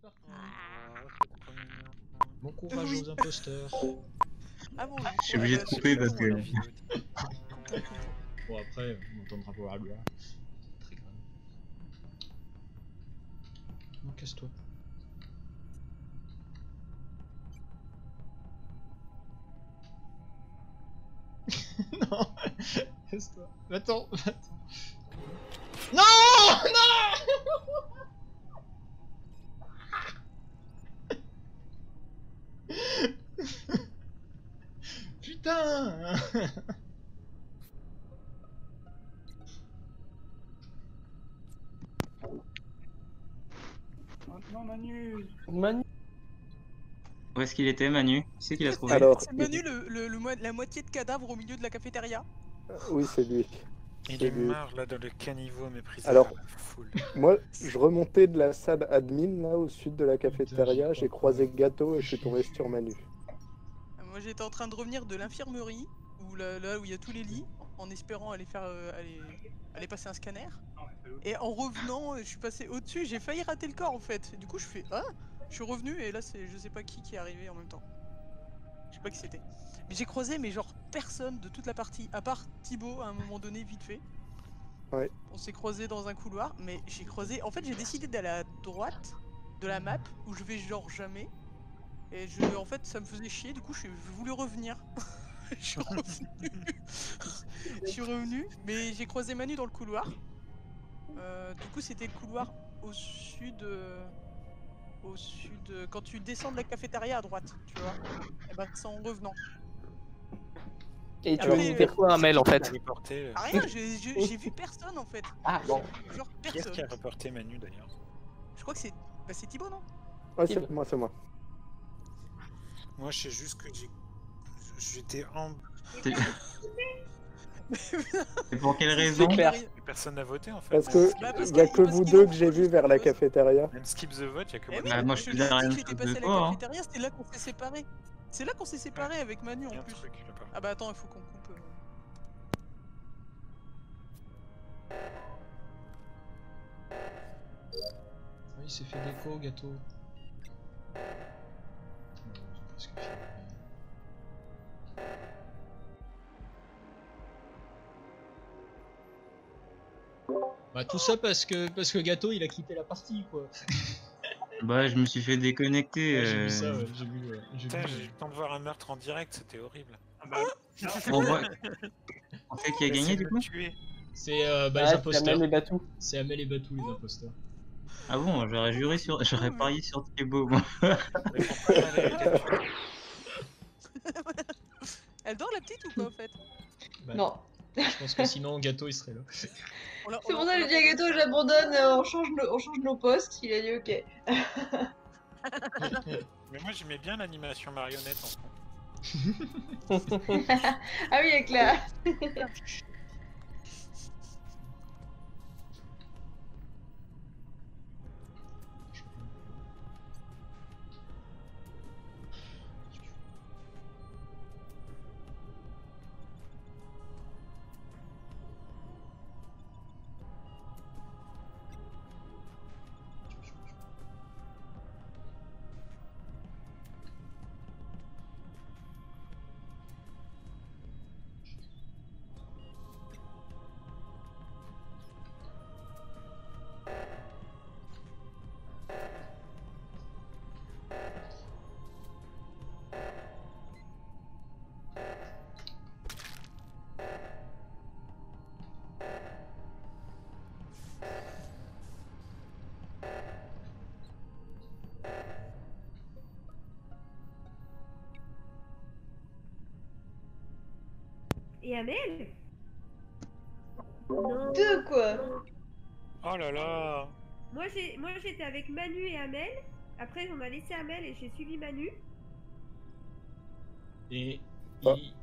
parti. Bon courage Oui. aux imposteurs. Ah bon, Je suis obligé de couper parce que... Bon après, on entendra voir là. Très grave. Non, casse-toi. Non, casse-toi. Attends, attends. Non, non. Putain. Non, Manu. Manu. Où est-ce qu'il était, Manu? Qui c'est qui l'a trouvé? Alors, C'est Manu la moitié de cadavre au milieu de la cafétéria. oui, c'est lui. Il est mort là dans le caniveau méprisé. Alors, par la foule. moi, je remontais de la salle admin, là, au sud de la cafétéria, j'ai croisé Gâteau et je suis tombé sur Manu. Moi j'étais en train de revenir de l'infirmerie, là où il y a tous les lits, en espérant aller faire aller passer un scanner. Et en revenant, je suis passé au-dessus, j'ai failli rater le corps en fait. Et du coup je fais ah, je suis revenu et là c'est je sais pas qui est arrivé en même temps. Je sais pas qui c'était. Mais j'ai croisé mais genre personne de toute la partie, à part Thibaut à un moment donné vite fait. Ouais. On s'est croisé dans un couloir, mais j'ai croisé. En fait j'ai décidé d'aller à droite de la map où je vais genre jamais. Et en fait ça me faisait chier, du coup je voulais revenir. Je suis revenu. Je suis revenu, mais j'ai croisé Manu dans le couloir. Du coup c'était le couloir au sud. Quand tu descends de la cafétéria à droite, tu vois. Et bah c'est en revenant. Et tu Après, veux faire quoi, Amel, en fait? Ah, rien, j'ai vu personne en fait. Ah bon. Genre Qui est-ce personne. qui a reporté Manu d'ailleurs? Je crois que c'est. Bah c'est Thibaut, non? Ouais, c'est moi, c'est moi. Moi, je sais juste que j'étais en. Et pour quelle raison? clair. Personne n'a voté en fait. Parce que Bah, parce il y a que- que parce vous qu'ils deux ont que j'ai vu juste vers la vote. cafétéria. Même skip the vote, il y a que Eh moi. oui, Bah, moi, je je suis l'ai derrière dit une que j'étais chose passé de à la toi, hein. cafétéria, c'était là qu'on s'est séparés. C'est là qu'on s'est séparés avec Manu Il y a en un plus. truc là-bas. Ah bah attends, il faut qu'on coupe. Oui, il s'est fait déco, Gâteau. C'est presque fini. Bah tout ça parce que Gâteau il a quitté la partie quoi. Bah, je me suis fait déconnecter. Ouais, j'ai vu ça, ouais, j'ai vu. Putain, j'ai eu le temps de voir un meurtre en direct, c'était horrible. On voit... On sait qui a gagné du coup? C'est les Ah, imposteurs. Amel et Batou. C'est Amel et Batou les imposteurs. Ah bon, j'aurais parié sur Thibaut, moi. Mais pourquoi elle a été tuée? Elle dort la petite ou pas en fait? Bah, Non. Je pense que sinon Gâteau il serait là. C'est pour ça que j'ai dit à Gâteau, j'abandonne, on change nos postes. Il a dit ok. Mais moi j'aimais bien l'animation marionnette en fond. Ah oui, avec la. Et Amel? Non. Deux quoi. Oh là là. Moi j'étais avec Manu et Amel. Après on a laissé Amel et j'ai suivi Manu. Et Ah. il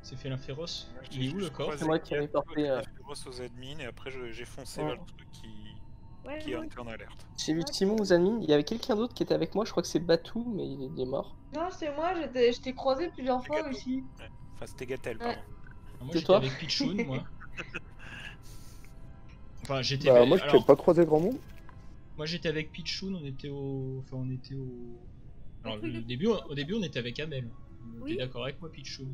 s'est fait l'inféroce. Il est où le corps? C'est moi qui ai reporté. Aux admins et après j'ai foncé Ouais. vers le truc Ouais, qui est moi, en alerte. J'ai vu Simon aux admins. Il y avait quelqu'un d'autre qui était avec moi. Je crois que c'est Batou, mais il est mort. Non, c'est moi, je t'ai croisé plusieurs fois Gâteau. aussi. Ouais. Enfin, c'était Gatel, Ouais. pardon. Ah, moi C'est j'étais toi avec Pichoun, moi. Enfin j'étais. Bah, moi, je alors, t'ai pas croisé grand monde. Moi j'étais avec Pichoun, on était au. Enfin, on était au. Alors, truc de- au début, on était avec Amel. Oui. T'es d'accord avec moi, Pichoun?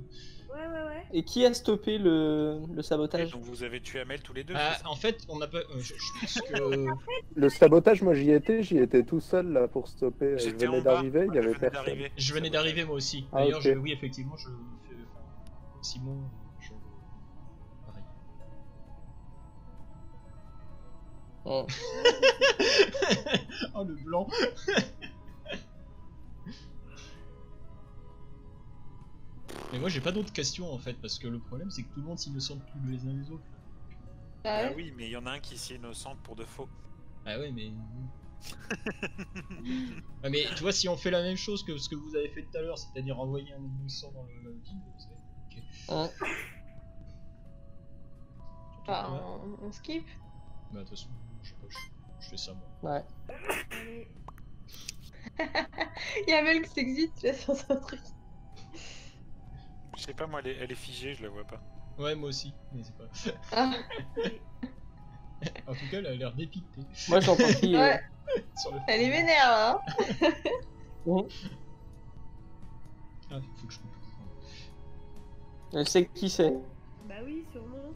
Ouais. Et qui a stoppé le Et sabotage? donc vous avez tué Amel tous les deux, Ah, c'est ça? en fait, on n'a pas. Je pense que. Le sabotage, moi j'y étais tout seul là pour stopper. Je J'étais en venais bas. d'arriver, il y Je avait venais personne. d'arriver. Je venais d'arriver moi aussi. Ah, D'ailleurs, ok. oui, effectivement, je fais. Enfin, Simon, je. Pareil. Oh. Oh, le blanc. Mais moi j'ai pas d'autres questions en fait, parce que le problème c'est que tout le monde s'innocente tous les uns les autres. Ah Ah ouais. oui, mais il y en a un qui s'est innocent pour de faux. Ah ouais, mais. Ah, mais tu vois, si on fait la même chose que ce que vous avez fait tout à l'heure, c'est-à-dire envoyer un innocent dans le vide, vous savez. Ok. Hein. Surtout Bah, que là- on skip. Bah, de toute façon, je sais pas, je fais ça moi. Ouais. Allez. Il y a Mel qui s'exite là sur son truc. Je sais pas, moi, elle est figée, je la vois pas. Ouais, moi aussi, mais c'est pas. Ah, En tout cas, elle a l'air dépitée. Moi j'entends qui. ouais, Sur le... elle est vénère là. Ah, faut que je comprenne. Elle sait qui c'est. Bah oui, sûrement.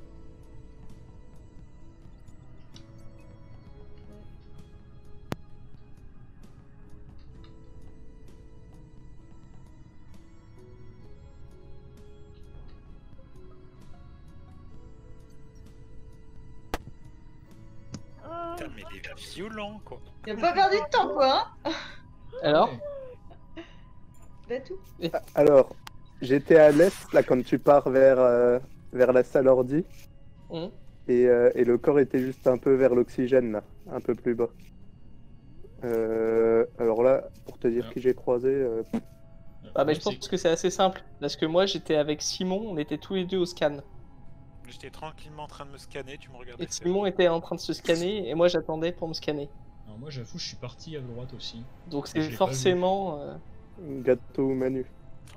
Oh, Putain, mais il est violent, quoi. Il a pas perdu de temps quoi. Hein. Alors Ouais. Bah tout. Alors, j'étais à l'est là quand tu pars vers la salle ordi. Hum. Et le corps était juste un peu vers l'oxygène, là, un peu plus bas. Alors là, pour te dire Ah. qui j'ai croisé, Ah bah je C'est- pense que c'est assez simple. Parce que moi j'étais avec Simon, on était tous les deux au scan. J'étais tranquillement en train de me scanner, tu me regardais Et faire. Simon était en train de se scanner et moi j'attendais pour me scanner. Alors moi j'avoue, je suis parti à droite aussi. Donc Je c'est l'ai pas forcément. gâteau ou Manu.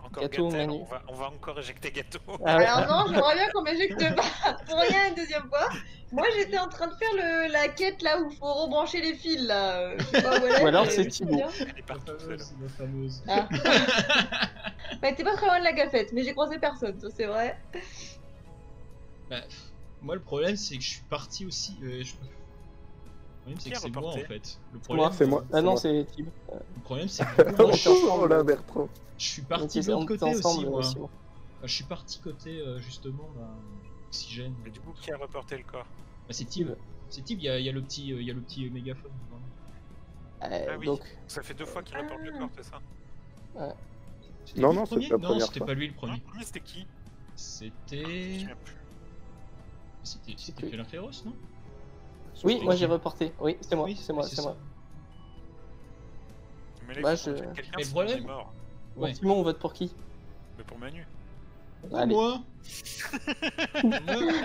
Encore Gâteau, Gatel, Manu. on va encore éjecter Gâteau. Ah ouais. Alors non, j'aimerais bien qu'on m'éjecte pas pour rien une deuxième fois. Moi j'étais en train de faire la quête là où faut rebrancher les fils là. Je sais pas où elle est, Ou alors mais c'est je sais Thibaut. bien. Elle est La partout, celle-là. fameuse, la fameuse. Ah. Bah t'es pas très loin de la cafette, mais j'ai croisé personne, ça c'est vrai. Bah, moi le problème c'est que je suis parti aussi. Le problème c'est Qui que a c'est moi en reporté fait. Le Moi, problème, c'est moi. Ah non, moi. c'est Thibaut. Le problème c'est que moi, Oh là, Bertrand. je suis On parti était de on l'autre était côté aussi ensemble, moi. Simon. Enfin, je suis parti côté justement oxygène. Mais du coup, qui a reporté le corps? Bah, c'est Tib. C'est Tib, il y a le petit mégaphone. Vraiment. Ah oui, Donc, ça fait 2 fois qu'il reporte le corps, c'est ça? C'était Non, lui non, le c'est premier la Non, première c'était fois. pas lui le Non, premier. le premier, c'était qui? Je C'était. me souviens plus. C'était lui. Felin-Féroce, non oui, C'était moi qui j'ai reporté. Oui, c'est moi, Oui, c'est moi, oui, c'est moi. Mais là, Bah, il faut qu'on je- jette quelqu'un, Mais le sinon problème- on est mort. Bon, Ouais. Simon, on vote pour qui? Mais pour Manu. Allez. Moi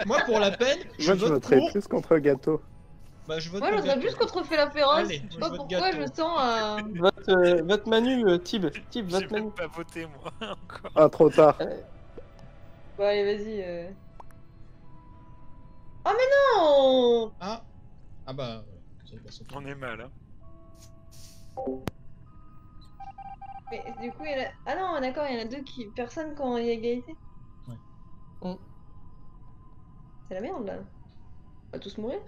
Moi, pour la peine, je Moi, je vote voterais pour. plus contre Gâteau. Bah, je vote Moi pour j'aurais Gâteau. plus contre Félin Féroce. Allez, Je sais je pas vote pourquoi Gâteau. je sens Vote Manu, Tib, J'ai vote Manu. même pas voté, moi, encore. Ah, trop tard. Bon allez vas-y. Oh mais non. Ah Ah bah, voilà. Ça va pas sortir. On est mal, hein. Mais du coup il y en a... Ah non d'accord, il y en a deux qui... Personne quand il y a égalité. Ouais. Mm. C'est la merde là. On va tous mourir.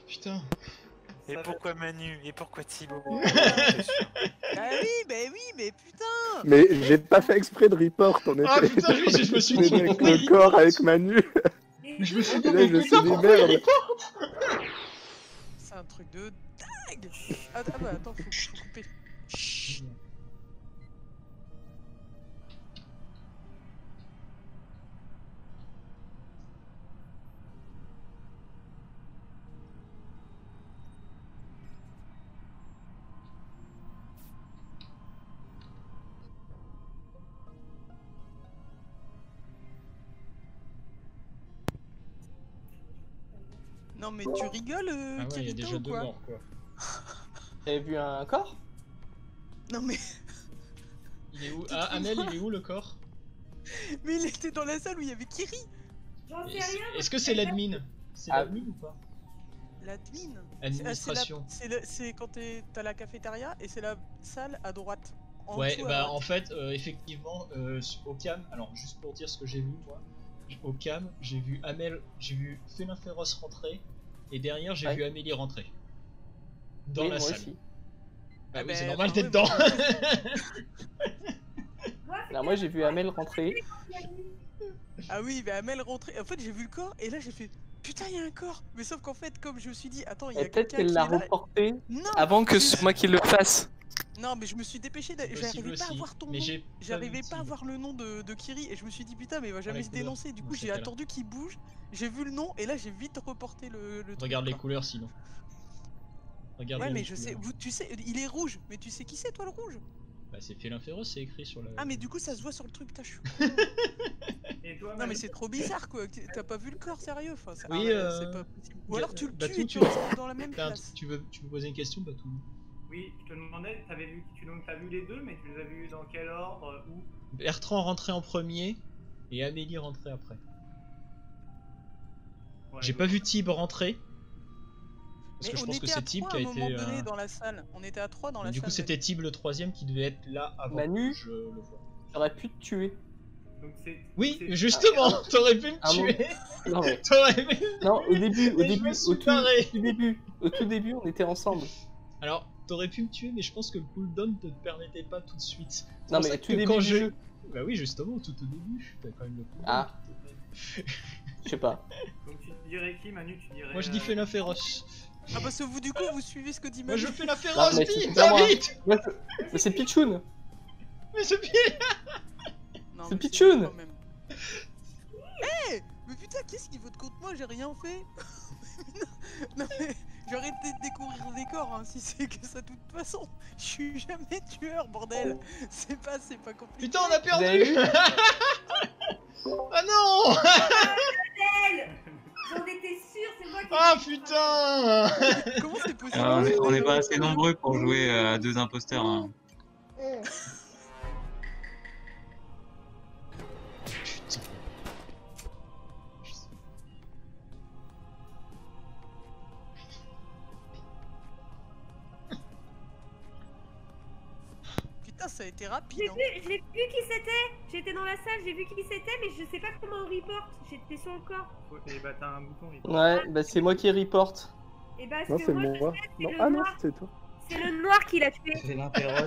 Putain. Et pourquoi Manu? Et pourquoi Thibaut? Bah oui, mais putain. Mais j'ai pas fait exprès de report, on Ah était putain, oui, je me suis on était dit. avec le corps avec Manu. Mais je me suis dit, Et là, mais je me putain, suis dit, pourquoi il merde. est C'est un truc de dingue. Ah bah attends, faut couper. Chut. Non mais tu rigoles, Ah ouais, il y a Kirito, déjà ou 2 quoi? morts quoi. T'avais vu un corps? Non mais... Il est où? Ah, Amel, il est où le corps? Mais il était dans la salle où il y avait Kiri. J'en sais rien. Est-ce que c'est l'admin? C'est Ah. l'admin ou pas? L'admin. Administration. C'est quand t'as la cafétéria et c'est la salle à droite. En Ouais, dessous, à bah droite. en fait, effectivement, au cam, alors juste pour dire ce que j'ai vu, moi, au cam, j'ai vu Amel, j'ai vu Félin Féroce rentrer, et derrière, j'ai Ouais. vu Amélie rentrer. Dans Oui, la moi salle. aussi. Bah Ah oui, bah, c'est normal, enfin, t'es ouais, dedans. Alors moi j'ai vu Amel rentrer. Ah oui, bah Amel rentrait. En fait, j'ai vu le corps et là j'ai fait putain, il y a un corps. Mais sauf qu'en fait, comme je me suis dit, attends, il y Et a peut-être quelqu'un qu'elle qui l'a est là. reporté Non, avant que c'est moi qui le fasse. non, mais je me suis dépêché. C'est possible J'arrivais pas à aussi, voir ton mais nom. j'ai J'arrivais pas à vu voir le nom de Kiri et je me suis dit putain, mais il va jamais les se couleurs, dénoncer. Du dans coup, ces j'ai cas-là. attendu qu'il bouge. J'ai vu le nom et là j'ai vite reporté le truc. Regarde les quoi. couleurs sinon. Regarde Ouais, bien mais les je sais, couleurs. tu sais, il est rouge. Mais tu sais qui c'est toi le rouge? Bah c'est Félin Féroce, c'est écrit sur la... Ah, mais du coup, ça se voit sur le truc. Putain, je suis. Et toi, Non mais Manu c'est trop bizarre quoi, t'as pas vu le corps sérieux, enfin ça Oui, c'est pas possible. Ou alors tu le Batou, tues et tu tu- restes dans la même T'as un- place. tu veux poser une question, Batou? Oui, je te demandais, t'avais vu, t'as vu les deux, mais tu les as vus dans quel ordre, où? Bertrand rentrait en premier, et Amélie rentrait après. Ouais, J'ai donc- pas vu Tib rentrer. Parce Mais que je on pense que était à c'est Tib 3 qui à a un moment été... donné dans la salle. On était à 3 dans la Du coup salle. c'était Tib le troisième qui devait être là avant Manu que je le vois. J'aurais pu te tuer. Donc c'est. Oui, c'est- justement, t'aurais pu me Ah bon tuer. Non mais T'aurais pu... non, au début, Et je me suis barré. au tout début, on était ensemble. Alors, t'aurais pu me tuer, mais je pense que le cooldown te permettait pas tout de suite. C'est Non pour mais ça au tout que début quand du je... jeu. Bah oui, justement, tout au début, t'as quand même le cooldown. Ah. Je sais pas. Donc tu dirais qui, Manu? Tu dirais. Moi je dis Félin Féroce. Ah parce que vous du coup vous suivez ce que dit Moi Manu. je fais la Non, féroce, mais vite, c'est pas moi. vite. Ouais, c'est Pichoun. Mais c'est pire. Non, c'est mais Pichoun. quand même. Mais putain, qu'est-ce qu'il vote contre moi? J'ai rien fait. Non mais j'aurais peut-être découvrir des corps hein, si c'est que ça de toute façon. Je suis jamais tueur bordel. C'est pas compliqué. Putain, on a Vous avez perdu. vu Ah non. J'en étais sûre, c'est moi qui. Ah putain. Comment c'est possible? On est pas assez nombreux pour jouer à deux imposteurs. Hein. Putain. Putain, ça a été rapide. J'ai Hein. vu, j'ai vu qui c'était. J'étais dans la salle, j'ai vu qui c'était, mais je sais pas comment on report. J'étais sur le corps. Et bah t'as un bouton. il- Ouais, bah c'est moi qui reporte. Et bah, ce Non, que c'est moi, je moi. sais, c'est Non, le ah non, noir. c'est toi. C'est le noir qui l'a tué. C'est l'intérêt.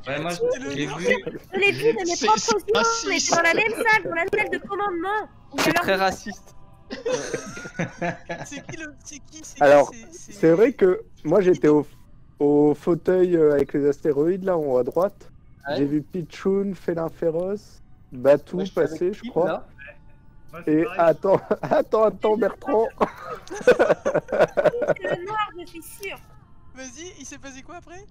Ouais, moi C'était le j'ai noir. vu. Je l'ai vu de mes C'est- propres c'est yeux. On raciste. était dans la même salle, dans la salle de commandement. Et C'est alors, très raciste. C'est qui le. C'est qui Alors, c'est- C'est vrai que moi j'étais au fauteuil avec les astéroïdes là en haut à droite. Ouais. J'ai vu Pichoun, Félin Féroce, Batou Moi, j'étais avec passer, je Tib, crois. là. Moi, c'est Et pareil. attends, Bertrand. c'est le noir, je suis sûre. Vas-y, il s'est passé quoi après?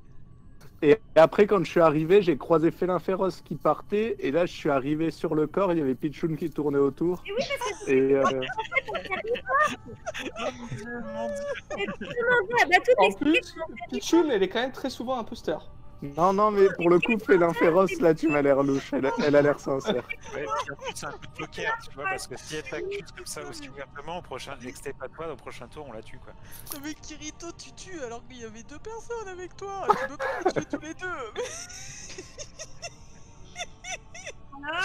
Et après, quand je suis arrivé, j'ai croisé Félin Féroce qui partait. Et là, je suis arrivé sur le corps. Il y avait Pichoun qui tournait autour. Et oui, parce que Et demandé à Batou En d'expliquer plus, Pichoun, elle est quand même très souvent imposteur. non, mais pour le coup, Félin Féroce, là, tu m'as l'air louche. Elle a l'air sincère. Ouais, puis en plus, c'est un coup de poker, tu vois, parce que si elle t'accuse comme ça aussi ouvertement, au prochain, et que c'était pas toi, au prochain tour, on la tue, quoi. Avec Kirito, tu tues alors qu'il y avait 2 personnes avec toi. Tu peux pas les tuer tous les deux. Ah,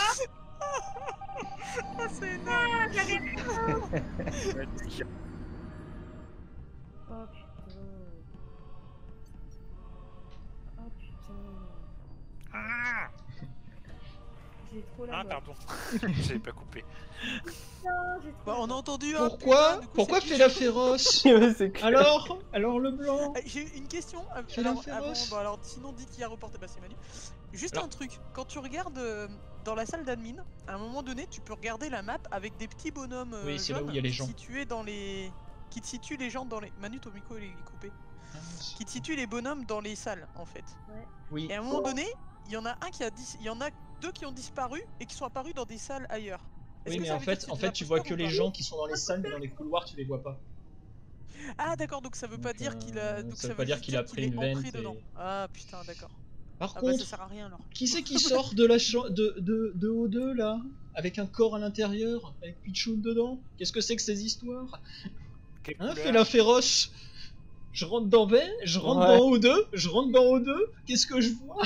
Ah, c'est énorme. j'avais raison. Ouais, c'est qui- Oh putain. Oh putain. Ah, J'ai trop la ah mort. pardon, j'avais pas coupé. Putain, j'ai trop Bah, la on a mort. entendu un. Pourquoi putain, du coup, Pourquoi c'est Félin Pichoun. Féroce? Ouais, c'est clair. Alors le blanc. J'ai une question. Félin Alors, Féroce. bon, alors sinon dites qui a reporté. Bah c'est Manu. Juste Alors- un truc. Quand tu regardes dans la salle d'admin, à un moment donné, tu peux regarder la map avec des petits bonhommes Oui, c'est là jaunes où il y a les gens. situés dans les. Qui te situent les gens dans les. Manu, ton micro il est coupé. Qui te situent les bonhommes dans les salles en fait. Oui. Et à un moment donné, il y en a un qui a il y en a 2 qui ont disparu et qui sont apparus dans des salles ailleurs. Est-ce Oui, que mais ça en veut dire fait, que c'est des tu vois que imposteurs les ou pas? gens qui sont dans les salles, mais dans les couloirs, tu les vois pas. Ah d'accord, donc ça veut pas Donc, dire qu'il a... Donc ça veut pas dire juste qu'il a pris une est entré vente et- dedans. Ah putain, d'accord. Par Ah bah ça contre, sert à rien alors. qui c'est qui sort de la de O2 là, avec un corps à l'intérieur, avec Pichoun dedans? Qu'est-ce que c'est que ces histoires? Quelle Hein, couleur félin féroce? Je rentre dans V, je rentre Ouais. dans O2, je rentre dans O2, qu'est-ce que je vois?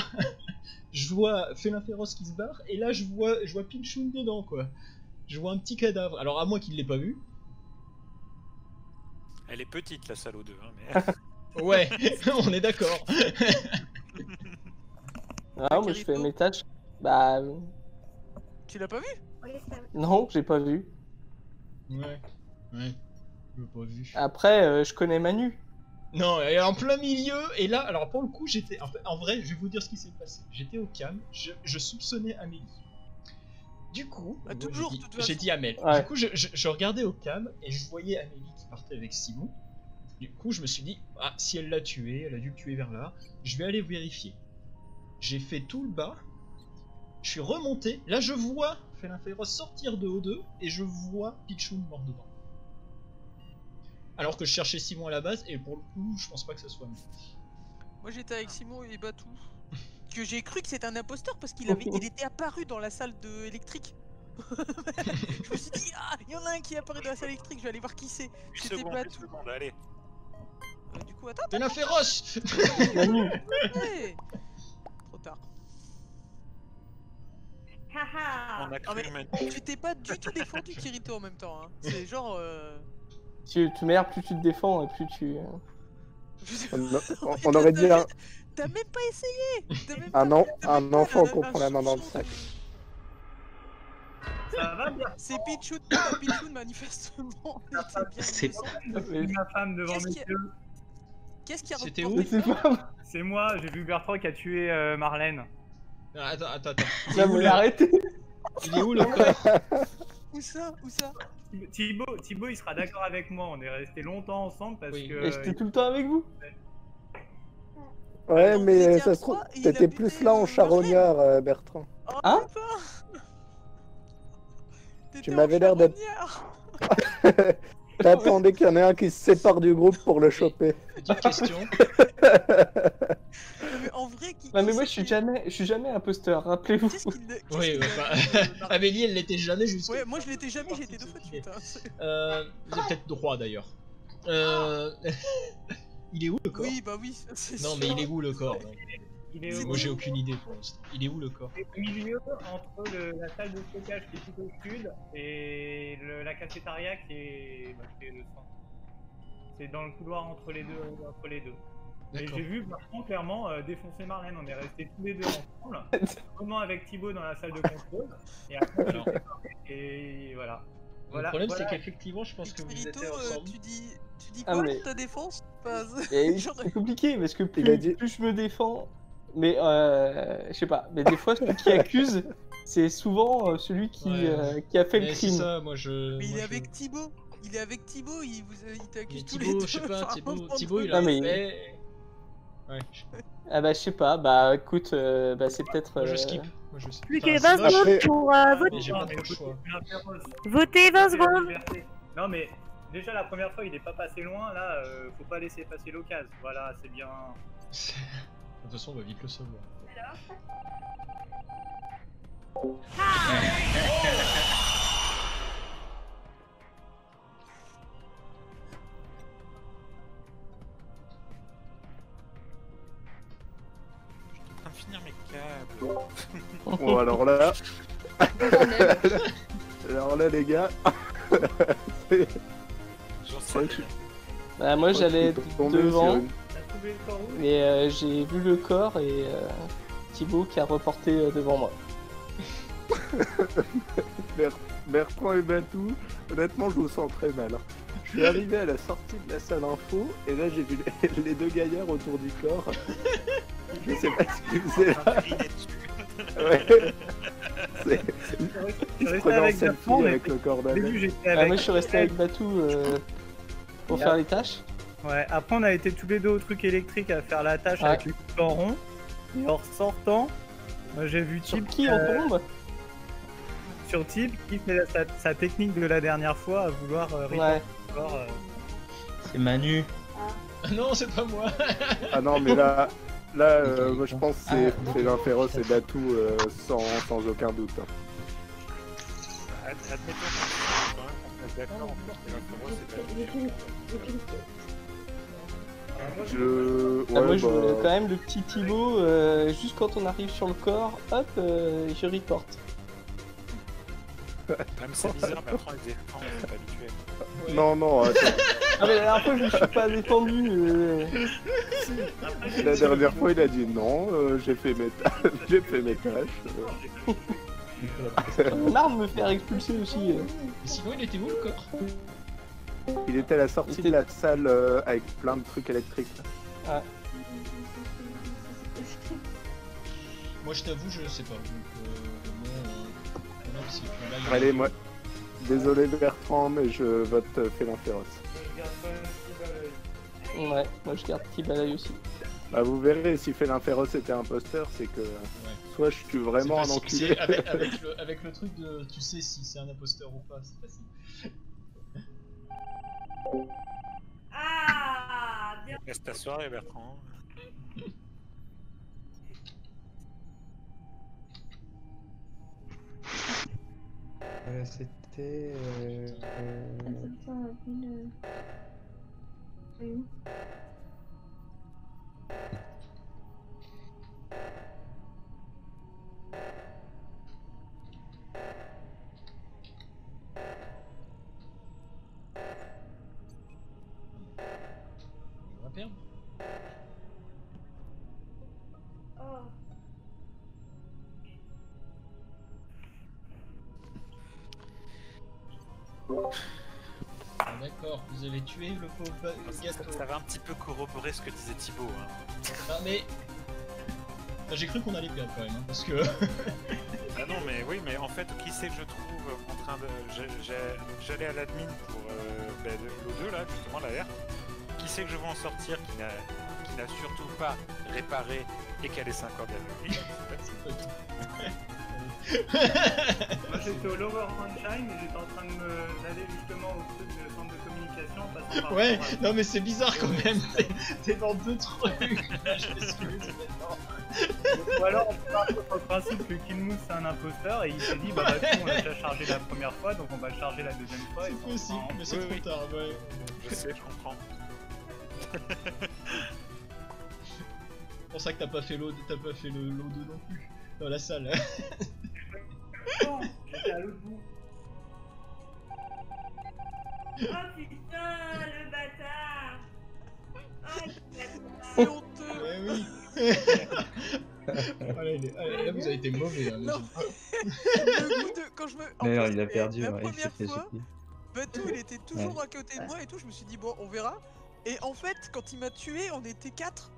Je vois félin féroce qui se barre, et là je vois Pichoun dedans quoi. Je vois un petit cadavre. Alors à moins qu'il l'ait pas vu. Elle est petite la salle aux deux, hein, mais... Ouais, on est d'accord. Ah, moi je fais mes tâches. Bah Tu l'as pas vu? Oui, ça va. non, j'ai pas vu. Ouais, ouais, je l'ai pas vu. Après, je connais Manu. Non, elle est en plein milieu, et là, alors pour le coup, j'étais. En vrai, je vais vous dire ce qui s'est passé. J'étais au cam, je soupçonnais Amélie. Du coup, Bah, toujours, de toute façon. j'ai dit Amel. Ouais. Du coup, je regardais au cam et je voyais Amélie qui partait avec Simon. Du coup, je me suis dit, ah, si elle l'a tué, elle a dû le tuer vers là, je vais aller vérifier. J'ai fait tout le bas, je suis remonté, là je vois Félin Féroce sortir de O2 et je vois Pichoun mort dedans. Alors que je cherchais Simon à la base, et pour le coup, je pense pas que ça soit lui. Moi j'étais avec Simon et Batou. Que j'ai cru que c'était un imposteur parce il était apparu dans la salle de électrique. Je me suis dit, ah, il y en a un qui est apparu dans la salle électrique, je vais aller voir qui c'est. Une C'était seconde, Batou. allez. Du coup, attends, Félin Féroce. Manu. ouais. Trop tard. Haha. On a cru mais- Manu. Tu t'es pas du tout défendu, Kirito, en même temps. Hein. C'est genre. Tu m'énerves, plus tu te défends et plus tu. On aurait dit T'as même pas essayé. T'as même un, pas- an, t'as même un pas enfant un qu'on prend la main dans le soupçon sac. Ça va bien. C'est Pichoun, pas Pichoun, manifestement. On était bien C'est- innocents. J'ai vu ma femme devant Qu'est-ce mes qui a- yeux. Qu'est-ce qui a C'était reporté Mais c'est ça pas. C'est moi, j'ai vu Bertrand qui a tué Marlène. Non, attends. Il est Non, où, mais le... arrêtez. Il est où le corps? Où ça? Où ça? Thibaut, il sera d'accord avec moi. On est resté longtemps ensemble parce Oui. que. Et j'étais tout le temps avec vous. Ouais, Donc, vous mais étiez ça à se trouve, trois et il a t'étais buté, plus là en Marlène. charognard, Bertrand. Oh, Hein putain. T'étais Tu en m'avais l'air d'être- charognard. T'attendais qu'il y en ait un qui se sépare du groupe pour le choper. Petite question. Mais en vrai, qui. Ouais, mais qui moi c'est je suis jamais imposteur, rappelez-vous. Qu'est-ce qu'il Oui, qu'il a bah, vu, Marlène Amélie, elle l'était jamais jusqu'à. Ouais, moi je l'étais jamais, j'ai été 2 fois de suite. Hein. Vous avez peut-être droit d'ailleurs. Il est où le corps? Oui, bah oui. c'est Non, sûr. mais il est où le corps? Il est Moi, j'ai aucune idée pour l'instant. Il est où le corps? au milieu entre la salle de stockage qui est tout au sud et la cafétéria qui est le centre. C'est dans le couloir entre les deux. Et D'accord. j'ai vu Bertrand clairement défoncer Marlène. On est restés tous les deux ensemble. Comment avec Thibaut dans la salle de contrôle. Et après, Alors. et voilà. Le problème, c'est qu'effectivement, je pense que vous Kirito, étiez ensemble. tu dis Ah, quoi mais- pour ta défense? Pas... Et Genre- c'est compliqué parce que Il a dit- plus je me défends, mais je sais pas, mais des fois celui qui accuse, c'est souvent celui qui a fait le Mais c'est crime. ça, moi je. Mais il moi, est je- avec Thibaut. Il est avec Thibaut, il Mais t'accuse tous les Thibaut, deux. je sais pas, Enfin, Thibaut, il Non, a mais- fait. Ouais, Ah bah je sais pas, bah écoute, bah c'est peut-être. moi je skip. Moi je skip. Plus Enfin, que c'est 20 moche, secondes pour voter. mais j'ai Non, pas mais trop le choix. Votez 20 secondes. Non mais déjà la première fois il est pas passé loin, là faut pas laisser passer l'occasion. Voilà, c'est bien. De toute façon, on va vite le savoir. En train de finir mes câbles. Bon, alors là, les gars, J'en sais rien. Bah moi j'allais je suis tombé devant, sur une- T'as trouvé le corps où? mais j'ai vu le corps et Thibaut qui a reporté devant moi. Bertrand et Batou, honnêtement, je vous sens très mal. Hein. Je suis arrivé à la sortie de la salle info, et là j'ai vu les deux gaillards autour du corps. Je sais pas ce qu'ils faisaient J'en là. ai ri dessus. Ouais. C'est- Ils se resté prenaient en avec selfie Bertrand, mais avec le corps Au début d'Amel. j'étais Ah, avec. moi je suis resté avec Batou pour faire les tâches. Ouais, après on a été tous les deux au truc électrique à faire la tâche Ouais. avec le truc en rond. Et en ressortant, moi, j'ai vu Sur Tib qui on tombe? sur Tib qui fait sa technique de la dernière fois à vouloir Ouais. encore, C'est Manu. Ah non, c'est pas moi. Ah non, mais là, moi je pense que c'est Félin Féroce et Batou sans aucun doute. Hein. Admettons qu'on est d'accord, Félin Féroce et Batou. Moi je voulais quand même le petit Thibaut, juste quand on arrive sur le corps, hop, je reporte. Même c'est bizarre, Bertrand il disait on n'est pas habitué. Non, non, attends. Ah mais la dernière fois je me suis pas détendu. La dernière fois il a dit non, j'ai fait mes tâches. Marre de me faire expulser aussi. Mais sinon, il était où le corps? Il était à la sortie de la salle avec plein de trucs électriques. Ah. Moi je t'avoue, je sais pas. Donc, si tu là, Allez, moi. Désolé Bertrand, mais je vote Félin Féroce. Ouais, moi je garde petit balaye aussi. Bah vous verrez, si Félin Féroce était imposteur, c'est que soit je suis vraiment un enculé. Avec le truc de tu sais si c'est un imposteur ou pas, c'est facile. Ah, bien. Laisse ta soirée, Bertrand. C'était. Oui. On va perdre. Oh. Ah, d'accord, vous avez tué le pauvre gâteau. Ça va un petit peu corroborer ce que disait Thibaut. Hein. Ah mais... Enfin, j'ai cru qu'on allait perdre quand même, hein, parce que... Ah non mais oui, mais en fait, qui c'est que je trouve en train de... J'allais à l'admin pour l'O2 là, justement la R. Qui c'est que je vois en sortir qui n'a surtout pas réparé et qui a les 5 heures d'aveugle. Moi j'étais au Lower Sunshine et j'étais en train d'aller justement au truc de centre de communication en passant par Ouais, non mais c'est bizarre quand même, t'es dans deux trucs, là je m'excuse maintenant. Ou alors on part sur le principe que Kilmousse c'est un imposteur et il s'est dit bah on l'a déjà chargé la première fois donc on va le charger la deuxième fois. C'est possible, mais c'est trop tard, ouais. Je sais, je comprends. C'est pour ça que t'as pas fait l'eau 2 non plus, dans la salle. Non, j'étais à l'autre bout. Oh putain, le bâtard. Oh, le bâtard. C'est honteux. Ouais, oui. Allez, là vous avez été mauvais. Hein, Non. Le coup de... Quand je me... en D'ailleurs, plus, il a perdu, la ouais, il s'est première fait fois, jeter. Batou il était toujours à côté de moi et tout, je me suis dit bon on verra. Et en fait quand il m'a tué on était 4.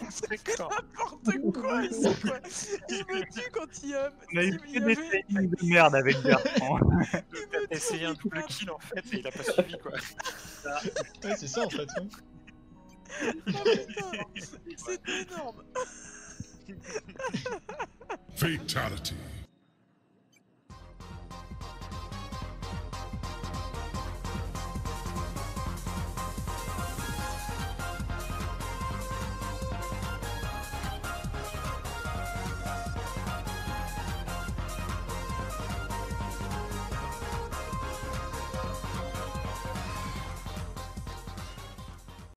C'est n'importe quoi, c'est quoi. Il me tue quand il a... On a eu que des techniques de merde avec Bertrand. Il a essayé un double kill en fait et il a pas suivi quoi. Ouais, c'est ça en fait. Hein. Oh putain, c'est énorme. Fatality.